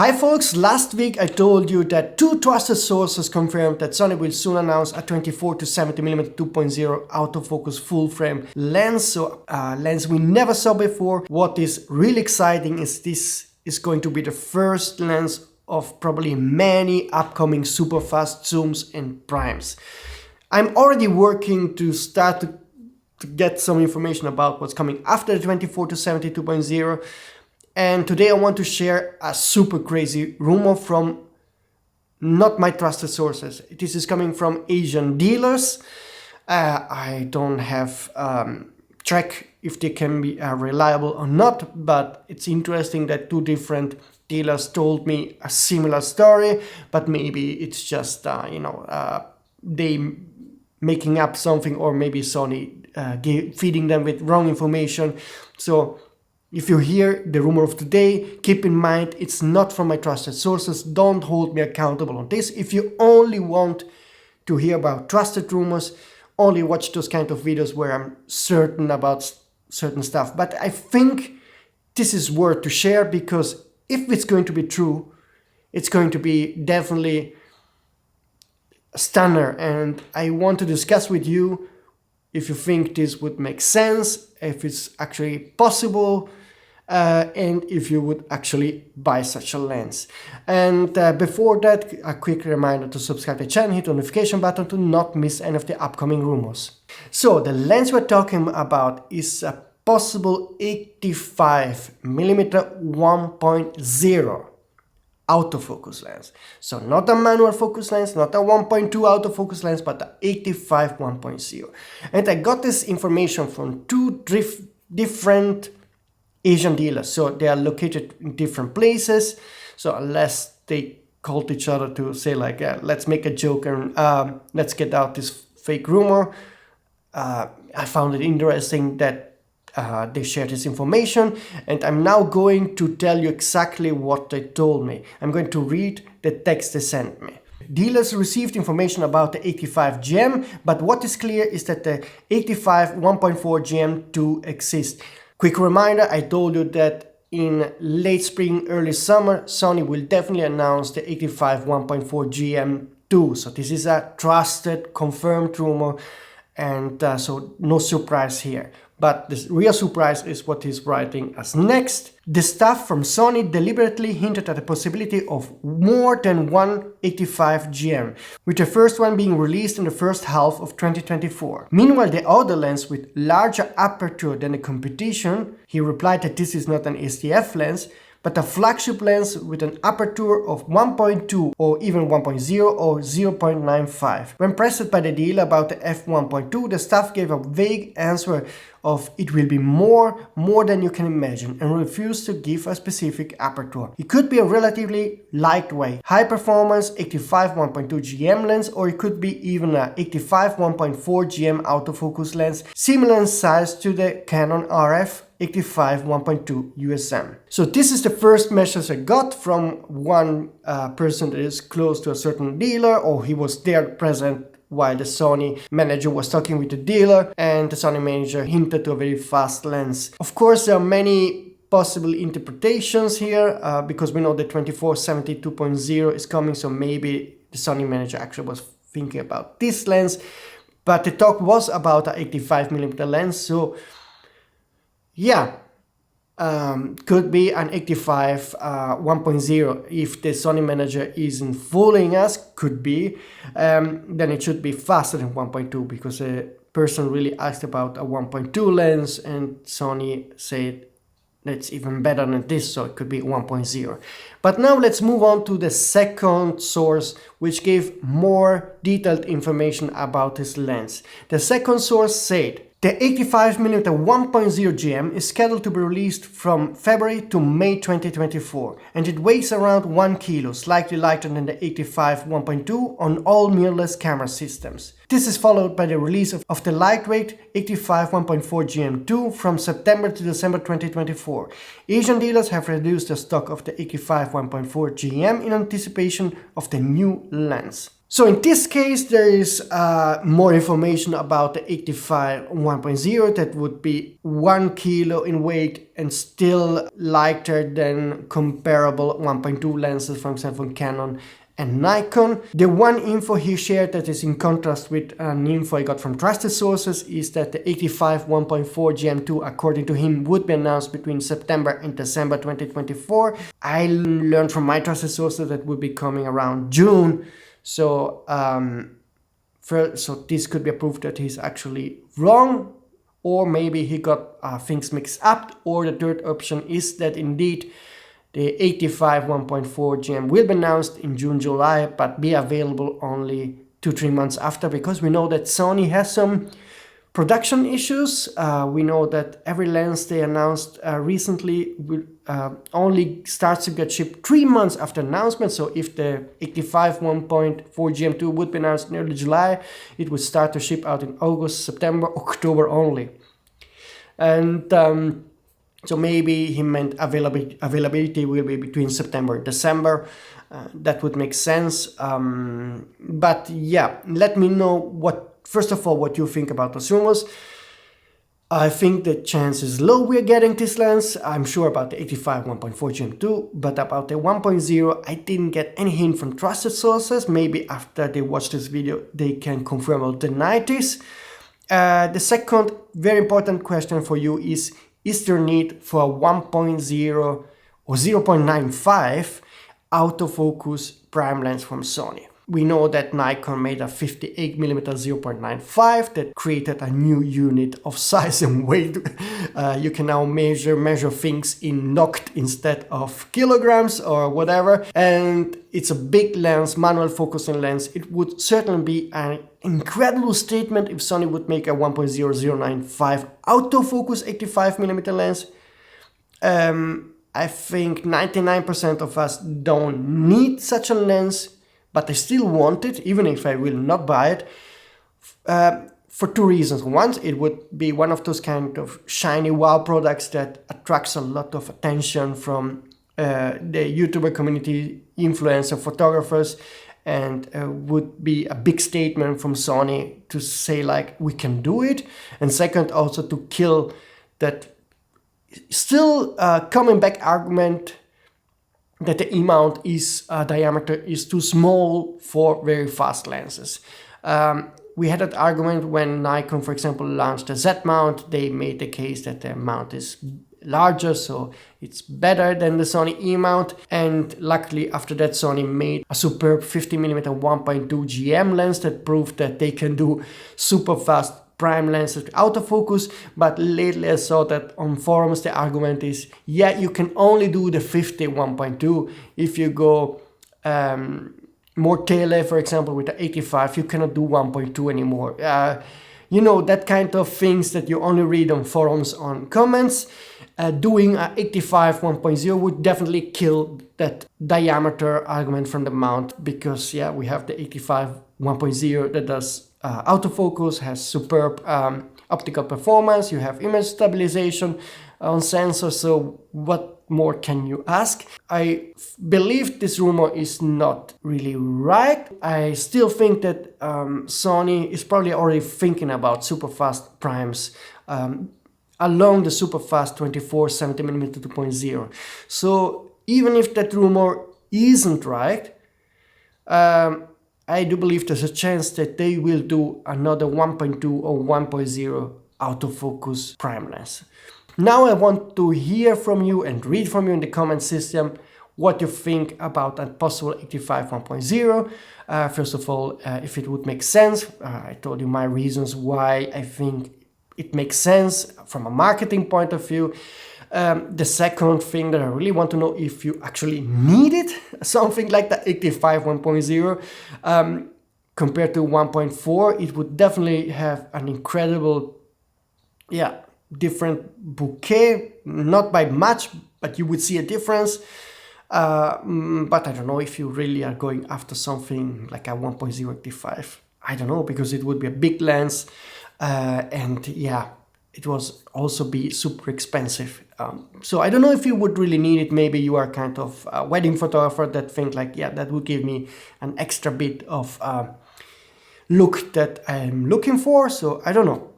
Hi folks, last week I told you that two trusted sources confirmed that Sony will soon announce a 24 to 70mm 2.0 autofocus full frame lens, so a lens we never saw before. What is really exciting is this is going to be the first lens of probably many upcoming super fast zooms and primes. I'm already working to start to get some information about what's coming after the 24 to 70 2.0. And today I want to share a super crazy rumor from not my trusted sources. This is coming from Asian dealers. I don't have track if they can be reliable or not, but it's interesting that two different dealers told me a similar story, but maybe it's just, they making up something, or maybe Sony feeding them with wrong information. So if you hear the rumor of today, keep in mind it's not from my trusted sources. Don't hold me accountable on this. If you only want to hear about trusted rumors, only watch those kind of videos where I'm certain about certain stuff. But I think this is worth to share, because if it's going to be true, it's going to be definitely a stunner. And I want to discuss with you if you think this would make sense, if it's actually possible, and if you would actually buy such a lens. And before that, a quick reminder to subscribe to the channel, hit the notification button to not miss any of the upcoming rumors. So the lens we're talking about is a possible 85mm 1.0 autofocus lens. So not a manual focus lens, not a 1.2 autofocus lens, but the 85 1.0. And I got this information from two different Asian dealers. So they are located in different places. So unless they called each other to say like, let's make a joke and let's get out this fake rumor. I found it interesting that they shared this information, and I'm now going to tell you exactly what they told me. I'm going to read the text they sent me. Dealers received information about the 85 GM, but what is clear is that the 85 1.4 GM2 exists. Quick reminder, I told you that in late spring, early summer, Sony will definitely announce the 85 1.4 GM2. So this is a trusted, confirmed rumor, and so no surprise here. But the real surprise is what he's writing as next. The staff from Sony deliberately hinted at the possibility of more than one 85 GM, with the first one being released in the first half of 2024. Meanwhile, the other lens with larger aperture than the competition, he replied that this is not an STF lens, but a flagship lens with an aperture of 1.2 or even 1.0 or 0.95. When pressed by the dealer about the f1.2, the staff gave a vague answer of it will be more than you can imagine, and refused to give a specific aperture. It could be a relatively lightweight, high performance 85 1.2 GM lens, or it could be even a 85 1.4 GM autofocus lens, similar in size to the Canon RF 85 1.2 USM. So this is the first message I got from one person that is close to a certain dealer, or he was there present while the Sony manager was talking with the dealer, and the Sony manager hinted to a very fast lens. Of course, there are many possible interpretations here, because we know the 2470 2.0 is coming, so maybe the Sony manager actually was thinking about this lens, but the talk was about an 85mm lens, so yeah, could be an 85 1.0 if the Sony manager isn't fooling us, could be, then it should be faster than 1.2, because a person really asked about a 1.2 lens and Sony said that's even better than this, so it could be 1.0. But now let's move on to the second source, which gave more detailed information about this lens. The second source said the 85mm 1.0 GM is scheduled to be released from February to May 2024, and it weighs around 1 kilo, slightly lighter than the 85 1.2 on all mirrorless camera systems. This is followed by the release of the lightweight 85 1.4 GM2 from September to December 2024. Asian dealers have reduced the stock of the 85 1.4 GM in anticipation of the new lens. So in this case, there is more information about the 85 1.0 that would be 1 kilo in weight and still lighter than comparable 1.2 lenses, for example, from Canon and Nikon. The one info he shared that is in contrast with an info I got from trusted sources is that the 85 1.4 GM2, according to him, would be announced between September and December 2024. I learned from my trusted sources that would be coming around June. So, so this could be a proof that he's actually wrong, or maybe he got things mixed up, or the third option is that indeed the 85 1.4 GM will be announced in June, July, but be available only 2-3 months after, because we know that Sony has some production issues. We know that every lens they announced recently will only starts to get shipped 3 months after announcement. So if the 85 1.4 GM2 would be announced in early July, it would start to ship out in August, September, October only. And so maybe he meant availability will be between September and December. That would make sense. But yeah, let me know first of all, what you think about those rumors. I think the chance is low we're getting this lens. I'm sure about the 85 1.4 GM2, but about the 1.0, I didn't get any hint from trusted sources. Maybe after they watch this video, they can confirm or deny this. The second very important question for you is there need for a 1.0 or 0.95 autofocus prime lens from Sony? We know that Nikon made a 58mm 0.95 that created a new unit of size and weight. You can now measure things in noct instead of kilograms or whatever. And it's a big lens, manual focusing lens. It would certainly be an incredible statement if Sony would make a 1.0095 autofocus 85mm lens. I think 99% of us don't need such a lens, but I still want it, even if I will not buy it, for two reasons. One, it would be one of those kind of shiny wow products that attracts a lot of attention from the YouTuber community, influencer photographers, and would be a big statement from Sony to say like, we can do it. And second, also to kill that still coming back argument that the E-mount diameter is too small for very fast lenses. We had that argument when Nikon, for example, launched the Z-mount. They made the case that the mount is larger, so it's better than the Sony E-mount. And luckily, after that, Sony made a superb 50mm 1.2 GM lens that proved that they can do super fast prime lenses with autofocus. But lately I saw that on forums the argument is, yeah, you can only do the 50 1.2. If you go more tele, for example, with the 85, you cannot do 1.2 anymore. You know, that kind of things that you only read on forums, on comments. Doing a 85 1.0 would definitely kill that diameter argument from the mount, because yeah, we have the 85 1.0 that does autofocus, has superb optical performance, you have image stabilization on sensors, so what more can you ask? I believe this rumor is not really right. I still think that Sony is probably already thinking about super fast primes along the super fast 24 70mm 2.0. So even if that rumor isn't right, I do believe there's a chance that they will do another 1.2 or 1.0 autofocus prime lens. Now I want to hear from you and read from you in the comment system what you think about a possible 85 1.0. First of all, if it would make sense. I told you my reasons why I think it makes sense from a marketing point of view. The second thing that I really want to know, if you actually need it, something like the 85 1.0 compared to 1.4, it would definitely have an incredible, different bouquet, not by much, but you would see a difference. But I don't know if you really are going after something like a 1.0 85. I don't know, because it would be a big lens, and yeah, it was also be super expensive. So I don't know if you would really need it. Maybe you are kind of a wedding photographer that think like, yeah, that would give me an extra bit of look that I'm looking for. So I don't know.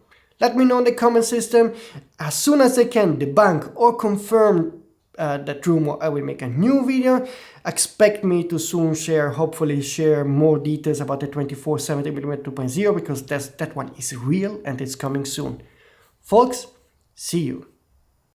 Let me know in the comment system. As soon as I can debunk or confirm that rumor, I will make a new video. Expect me to soon hopefully share more details about the 24-70mm 2.0, because that one is real and it's coming soon. Folks, see you.